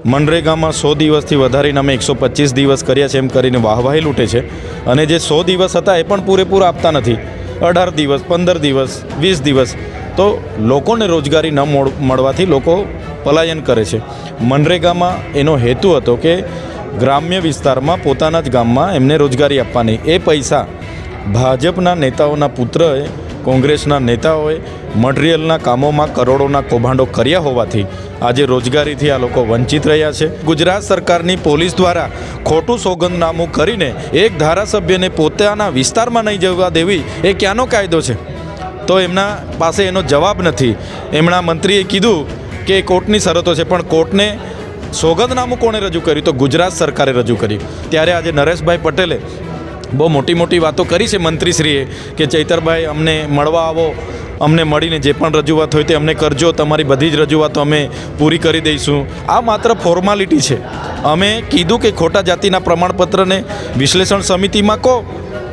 મનરેગામાં 100 દિવસથી વધારીને અમે 125 દિવસ કર્યા છે એમ કરીને વાહવાહી લૂંટે છે અને જે 100 દિવસ હતા એ પણ પૂરેપૂરા આપતા નથી. 18 દિવસ, 15 દિવસ, 20 દિવસ તો લોકોને રોજગારી ન મળવાથી લોકો પલાયન કરે છે. મનરેગામાં એનો હેતુ હતો કે ગ્રામ્ય વિસ્તારમાં પોતાના જ ગામમાં એમને રોજગારી આપવાની. એ પૈસા ભાજપના નેતાઓના પુત્રએ, કોંગ્રેસના નેતાઓએ મટીરિયલના કામોમાં કરોડોના કૌભાંડો કર્યા હોવાથી આજે રોજગારીથી આ લોકો વંચિત રહ્યા છે. ગુજરાત સરકારની પોલીસ દ્વારા ખોટું સોગંદનામું કરીને એક ધારાસભ્યને પોતાના વિસ્તારમાં નહીં જવા દેવી એ ક્યાંનો કાયદો છે? તો એમના પાસે એનો જવાબ નથી. એમના મંત્રીએ કીધું કે કોર્ટની શરતો છે, પણ કોર્ટને સોગંદનામું કોણે રજૂ કર્યું? તો ગુજરાત સરકારે રજૂ કર્યું. ત્યારે આજે નરેશભાઈ પટેલે બહુ મોટી વાતો કરી છે મંત્રીશ્રીએ કે ચૈતરભાઈ અમને મળવા આવો, અમને મળીને જે પણ રજૂઆત હોય તે અમને કરજો, તમારી બધી જ રજૂઆતો અમે પૂરી કરી દઈશું. આ માત્ર ફોર્માલિટી છે. અમે કીધું કે ખોટા જાતિના પ્રમાણપત્રને વિશ્લેષણ સમિતિમાં કહો,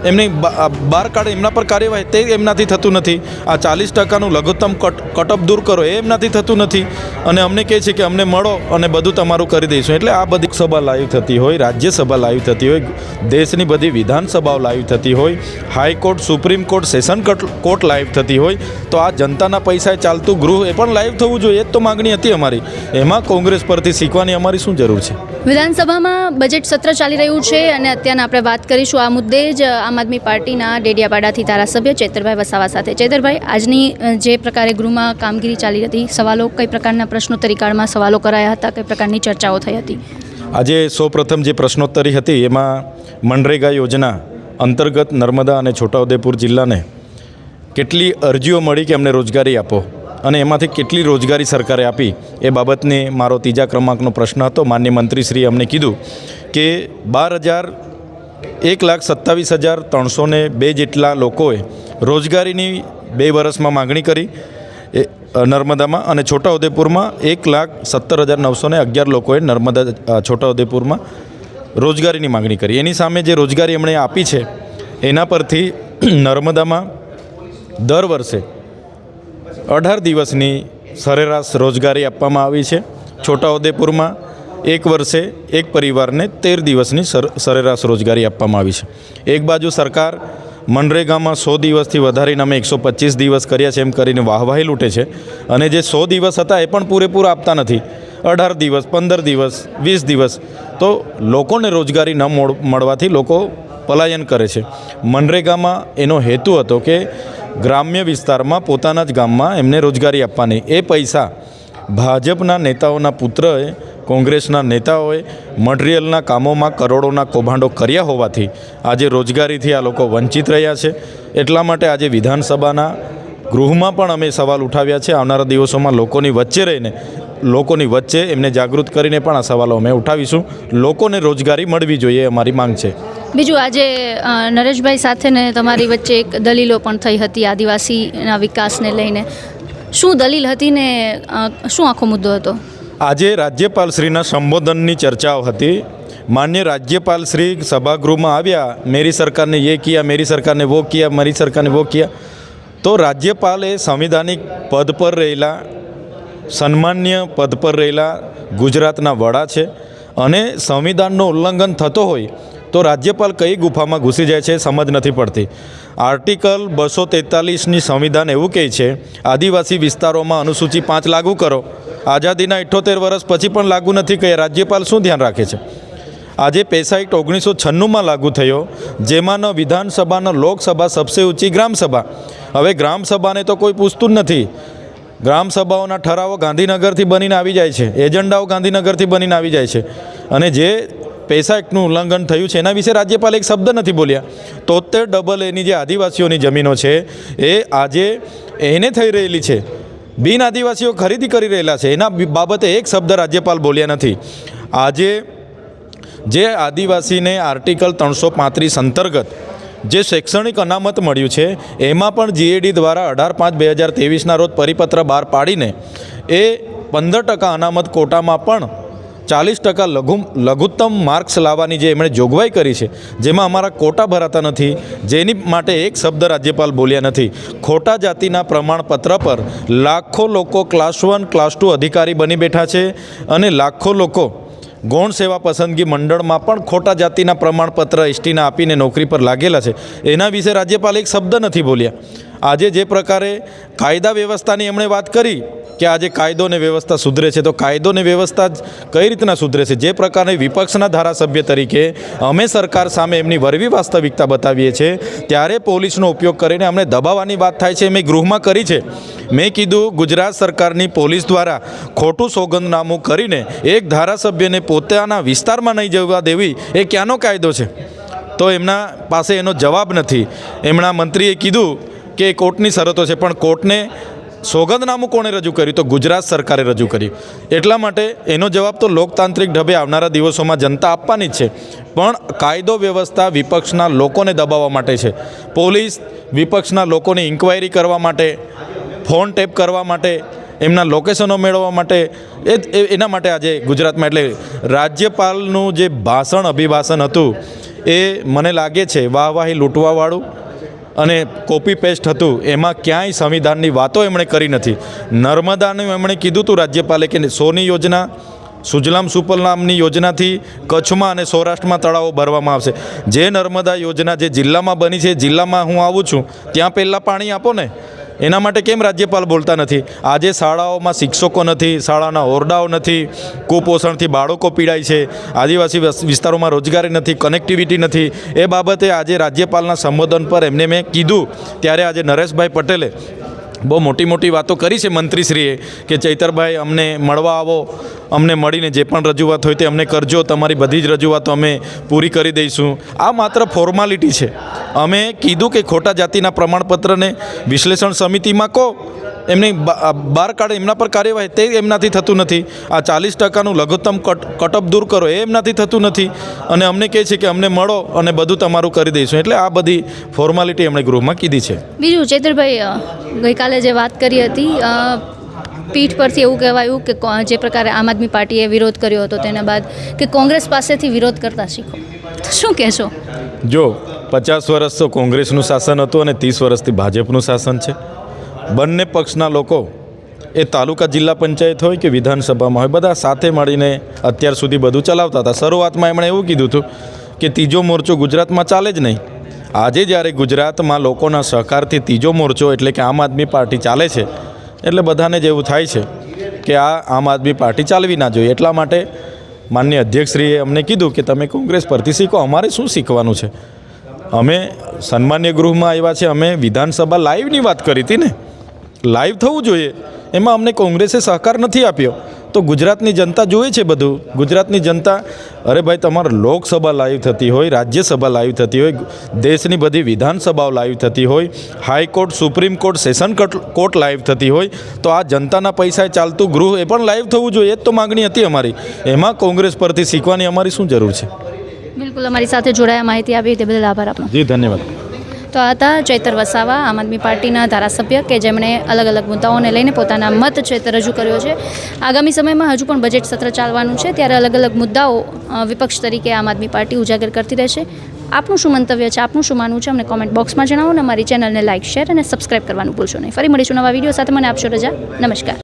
એમની બહાર કાઢે, એમના પર કાર્યવાહી, તે એમનાથી થતું નથી. આ 40%નું લઘુત્તમ કટઅપ દૂર કરો, એ એમનાથી થતું નથી. અને અમને કહે છે કે અમને મળો અને બધું તમારું કરી દઈશું. એટલે આ બધી સભા લાઈવ થતી હોય, રાજ્યસભા લાઈવ થતી હોય, દેશની બધી વિધાનસભાઓ લાઈવ થતી હોય, high court, supreme court, session court live થતી હોય, તો આ જનતાના પૈસાએ ચાલતું ગૃહ એ પણ લાઈવ થવું જોઈએ. એ જ તો માગણી હતી અમારી. એમાં કોંગ્રેસ પરથી શીખવાની અમારી શું જરૂર છે? વિધાનસભામાં બજેટ સત્ર ચાલી રહ્યું છે અને અત્યારના આપણે વાત કરીશું આ મુદ્દે જ આમ આદમી પાર્ટીના ડેડિયાપાડાથી ધારાસભ્ય ચૈતરભાઈ વસાવા સાથે. ચૈતરભાઈ, આજની જે પ્રકારે ગૃહમાં કામગીરી ચાલી હતી, સવાલો કઈ પ્રકારના પ્રશ્નોત્તરીકાળમાં સવાલો કરાયા હતા, કઈ પ્રકારની ચર્ચાઓ થઈ હતી? આજે સૌપ્રથમ જે પ્રશ્નોત્તરી હતી એમાં મનરેગા યોજના અંતર્ગત નર્મદા અને છોટાઉદેપુર જિલ્લાને કેટલી અરજીઓ મળી કે અમને રોજગારી આપો અને એમાંથી કેટલી રોજગારી સરકારે આપી એ બાબતને મારો 3જા ક્રમાંકનો પ્રશ્ન હતો. માનનીય મંત્રીશ્રીએ અમને કીધું કે 1,27,302 જેટલા લોકોએ રોજગારીની 2 વર્ષમાં માગણી કરી એ નર્મદામાં, અને છોટાઉદેપુરમાં 1,17,911 લોકોએ છોટાઉદેપુરમાં રોજગારીની માગણી કરી. એની સામે જે રોજગારી એમણે આપી છે એના પરથી નર્મદામાં દર વર્ષે 18 દિવસની સરેરાશ રોજગારી આપવામાં આવી છે. છોટાઉદેપુરમાં 1 વર્ષે એક પરિવારને 13 દિવસની સરેરાશ રોજગારી આપવામાં આવી છે. એક બાજુ સરકાર મનરેગામાં 100 દિવસથી વધારીને અમે 125 દિવસ કર્યા છે એમ કરીને વાહવાહી લૂંટે છે અને જે 100 દિવસ હતા એ પણ પૂરેપૂરા આપતા નથી. 18 દિવસ, 15 દિવસ, 20 દિવસ તો લોકોને રોજગારી ન મળવાથી લોકો પલાયન કરે છે. મનરેગામાં એનો હેતુ હતો કે ગ્રામ્ય વિસ્તારમાં પોતાના જ ગામમાં એમને રોજગારી આપવાની. એ પૈસા ભાજપના નેતાઓના પુત્રએ, કોંગ્રેસના નેતાઓએ મટીરિયલના કામોમાં કરોડોના કૌભાંડો કર્યા હોવાથી આજે રોજગારીથી આ લોકો વંચિત રહ્યા છે. એટલા માટે આજે વિધાનસભાના ગૃહમાં પણ અમે સવાલ ઉઠાવ્યા છે. આવનારા દિવસોમાં લોકોની વચ્ચે એમને જાગૃત કરીને પણ આ સવાલો અમે ઉઠાવીશું. લોકોને રોજગારી મળવી જોઈએ, અમારી માંગ છે. બીજું, આજે નરેશભાઈ સાથે ને તમારી વચ્ચે એક દલીલો પણ થઈ હતી આદિવાસીના વિકાસને લઈને. શું દલીલ હતી ને શું આખો મુદ્દો હતો? આજે રાજ્યપાલશ્રીના સંબોધનની ચર્ચાઓ હતી. માન્ય રાજ્યપાલશ્રી સભાગૃહમાં આવ્યા, મેરી સરકારને ये किया, मेरी सरकार ने वो किया, मेरी सरकार ने वो किया. તો રાજ્યપાલ એ સંવિધાનિક પદ પર રહેલા, સન્માન્ય પદ પર રહેલા ગુજરાતના વડા છે અને સંવિધાનનું ઉલ્લંઘન થતો હોય તો રાજ્યપાલ કઈ ગુફામાં ઘૂસી જાય છે સમજ નથી પડતી. આર્ટિકલ 243ની સંવિધાન એવું કહે છે આદિવાસી વિસ્તારોમાં અનુસૂચિ 5 લાગુ કરો. આઝાદીના 78 વર્ષ પછી પણ લાગુ નથી કહે. રાજ્યપાલ શું ધ્યાન રાખે છે? આજે પૈસા એક્ટ 1996માં લાગુ થયો, જેમાં ન વિધાનસભા ન લોકસભા, સબસે ઊંચી ગ્રામસભા. હવે ગ્રામસભાને તો કોઈ પૂછતું જ નથી. ગ્રામસભાઓના ઠરાવો ગાંધીનગરથી બનીને આવી જાય છે, એજન્ડાઓ ગાંધીનગરથી બનીને આવી જાય છે. અને જે પૈસા એક્ટનું ઉલ્લંઘન થયું છે એના વિશે રાજ્યપાલ એક શબ્દ નથી બોલ્યા. 73AA જે આદિવાસીઓની જમીનો છે એ આજે એને થઈ રહેલી છે, બિન આદિવાસીઓ ખરીદી કરી રહેલા છે, એના બાબતે એક શબ્દ રાજ્યપાલ બોલ્યા નથી. આજે જે આદિવાસીને આર્ટિકલ 335 અંતર્ગત જે શૈક્ષણિક અનામત મળ્યું છે એમાં પણ GAD દ્વારા 18/5/2023ના રોજ પરિપત્ર બહાર પાડીને એ 15% અનામત કોટામાં પણ 40% લઘુત્તમ માર્ક્સ લાવવાની જે એમણે જોગવાઈ કરી છે, જેમાં અમારા કોટા ભરાતા નથી, જેની માટે એક શબ્દ રાજ્યપાલ બોલ્યા નથી. ખોટા જાતિના પ્રમાણપત્ર પર લાખો લોકો ક્લાસ 1 ક્લાસ 2 અધિકારી બની બેઠા છે અને લાખો લોકો ગૌણ સેવા પસંદગી મંડળમાં પણ ખોટા જાતિના પ્રમાણપત્ર એસટીના આપીને નોકરી પર લાગેલા છે. એના વિશે રાજ્યપાલ એક શબ્દ નથી બોલ્યા. આજે જે પ્રકારે કાયદા વ્યવસ્થાની એમણે વાત કરી કે આજે કાયદો અને વ્યવસ્થા સુધરે છે, તો કાયદો અને વ્યવસ્થા કઈ રીતના સુધરે છે? જે પ્રકારે વિપક્ષના ધારાસભ્ય તરીકે અમે સરકાર સામે એમની વરવી વાસ્તવિકતા બતાવીએ છીએ, ત્યારે પોલીસનો ઉપયોગ કરીને અમને દબાવવાની વાત થાય છે. મેં ગૃહમાં કરી છે. મેં કીધું ગુજરાત સરકારની પોલીસ દ્વારા ખોટું સોગંદનામું કરીને એક ધારાસભ્યને પોતાના વિસ્તારમાં નહીં જવા દેવી એ ક્યાંનો કાયદો છે? તો એમના પાસે એનો જવાબ નથી. એમના મંત્રીએ કીધું કે કોર્ટની શરતો છે, પણ કોર્ટને સોગંદનામું કોણે રજૂ કર્યું? તો ગુજરાત સરકારે રજૂ કર્યું. એટલા માટે એનો જવાબ તો લોકતાંત્રિક ઢબે આવનારા દિવસોમાં જનતા આપવાની જ છે. પણ કાયદો વ્યવસ્થા વિપક્ષના લોકોને દબાવવા માટે છે. પોલીસ વિપક્ષના લોકોની ઇન્ક્વાયરી કરવા માટે, ફોન ટેપ કરવા માટે, એમના લોકેશનો મેળવવા માટે, એના માટે આજે ગુજરાતમાં એટલે રાજ્યપાલનું જે અભિભાષણ હતું એ મને લાગે છે વાહવાહી લૂંટવાવાળું અને કોપી પેસ્ટ હતું. એમાં ક્યાંય સંવિધાનની વાતો એમણે કરી નથી. નર્મદાનું એમણે કીધું હતું રાજ્યપાલે કે સોની યોજના, સુજલામ સુફલામની યોજનાથી કચ્છમાં અને સૌરાષ્ટ્રમાં તળાવો ભરવામાં આવશે. જે નર્મદા યોજના જે જિલ્લામાં બની છે, જિલ્લામાં હું આવું છું ત્યાં પહેલાં પાણી આપો ને. એના માટે કેમ રાજ્યપાલ બોલતા નથી? આજે શાળાઓમાં શિક્ષકો નથી, શાળાના ઓરડાઓ નથી, કુપોષણથી બાળકો પીડાય છે, આદિવાસી વિસ્તારોમાં રોજગારી નથી, કનેક્ટિવિટી નથી. એ બાબતે આજે રાજ્યપાલના સંબોધન પર એમને મેં કીધું ત્યારે આજે નરેશભાઈ પટેલે બહુ મોટી મોટી વાતો કરી છે મંત્રીશ્રીએ કે ચૈતરભાઈ અમને મળવા આવો, અમને મળીને જે પણ રજૂઆત હોય તે અમને કરજો, તમારી બધી જ રજૂઆતો અમે પૂરી કરી દઈશું. આ માત્ર ફોર્માલિટી છે. અમે કીધું કે ખોટા જાતિના પ્રમાણપત્રને વિશ્લેષણ સમિતિમાં કહો, એમને બહાર કાઢે, એમના પર કાર્યવાહી, તે એમનાથી થતું નથી. આ 40%નું લઘુત્તમ કટઅપ દૂર કરો, એ એમનાથી થતું નથી. અને અમને કહે છે કે અમને મળો અને બધું તમારું કરી દઈશું. એટલે આ બધી ફોર્માલિટી એમણે ગૃહમાં કીધી છે. બીજું ચૈતરભાઈ, ગઈકાલે જે વાત કરી હતી, પીઠ પરથી એવું કહેવાયું કે જે પ્રકારે આમ આદમી પાર્ટીએ વિરોધ કર્યો હતો તેના બાદ કે કોંગ્રેસ પાસેથી વિરોધ કરતા શીખો. તો શું કહેશો? જો 50 વર્ષ તો કોંગ્રેસનું શાસન હતું અને 30 વર્ષથી ભાજપનું શાસન છે. બંને પક્ષના લોકો એ તાલુકા જિલ્લા પંચાયત હોય કે વિધાનસભામાં હોય, બધા સાથે મળીને અત્યાર સુધી બધું ચલાવતા હતા. શરૂઆતમાં એમણે એવું કીધું હતું કે ત્રીજો મોરચો ગુજરાતમાં ચાલે જ નહીં. આજે જ્યારે ગુજરાતમાં લોકોના સહકારથી ત્રીજો મોરચો એટલે કે આમ આદમી પાર્ટી ચાલે છે, એટલે બધાને જ એવું થાય છે કે આ આમ આદમી પાર્ટી ચાલવી ના જોઈએ. એટલા માટે માનનીય અધ્યક્ષશ્રીએ અમને કીધું કે તમે કોંગ્રેસ પરથી શીખો. અમારે શું શીખવાનું છે? અમે સન્માન્ય ગૃહમાં આવ્યા છે, અમે વિધાનસભા લાઈવની વાત કરી હતી ને. લાઈવ થવું જોઈએ. એમાં અમને કોંગ્રેસે સહકાર નથી આપ્યો. તો ગુજરાતની જનતા જોવે છે બધું. ગુજરાતની જનતા, અરે ભાઈ, તમારે લોકસભા લાઈવ થતી હોય, રાજ્યસભા લાઈવ થતી હોય, દેશની બધી વિધાનસભાઓ લાઈવ થતી હોય, high court, supreme court, session court live થતી હોય, તો આ જનતાના પૈસાએ ચાલતું ગૃહ એ પણ લાઈવ થવું જોઈએ. એ જ તો માગણી હતી અમારી. એમાં કોંગ્રેસ પરથી શીખવાની અમારી શું જરૂર છે? બિલકુલ, અમારી સાથે જોડાયા, માહિતી આપી તે બદલ આભાર આપનો. જી, ધન્યવાદ. તો આ હતા ચૈતર વસાવા, આમ આદમી પાર્ટીના ધારાસભ્ય કે જેમણે અલગ અલગ મુદ્દાઓને લઈને પોતાના મત છે તે રજૂ કર્યો છે. આગામી સમયમાં હજુ પણ બજેટ સત્ર ચાલવાનું છે, ત્યારે અલગ અલગ મુદ્દાઓ વિપક્ષ તરીકે આમ આદમી પાર્ટી ઉજાગર કરતી રહેશે. આપનું શું મંતવ્ય છે, આપનું શું માનવું છે, અમને કોમેન્ટ બોક્સમાં જણાવો અને અમારી ચેનલને લાઇક, શેર અને સબસ્ક્રાઇબ કરવાનું ભૂલશો નહીં. ફરી મળીશું નવા વિડીયો સાથે. મને આપશો રજા. નમસ્કાર.